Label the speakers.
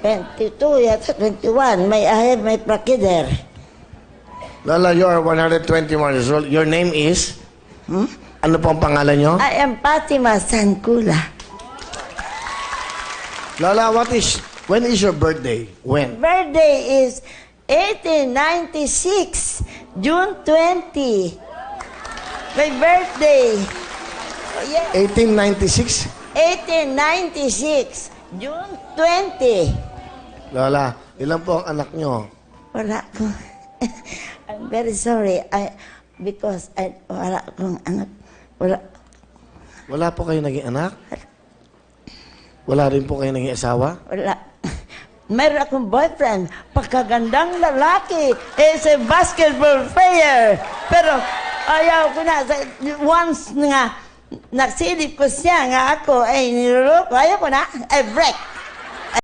Speaker 1: 22, yata 21. I have my prakider.
Speaker 2: Lola, you are 121 years old. Your name is? Ano po ang pangalan nyo?
Speaker 1: I am Fatima Sankula.
Speaker 2: Lola, when is your birthday? When?
Speaker 1: Birthday is 1896, June 20. My birthday. Oh, yeah.
Speaker 2: 1896?
Speaker 1: 1896, June 20.
Speaker 2: Lola, ilan po ang anak nyo?
Speaker 1: Wala ko. I'm very sorry. Because wala akong anak. Wala.
Speaker 2: Wala po kayo naging anak? Wala rin po kayo naging asawa?
Speaker 1: Wala. Mayroon akong boyfriend. Pagkagandang lalaki. Is a basketball player. Pero ayaw ko na. Once nga, nagsilip ko siya nga ako ay niluloko. Ayaw ko na. I break.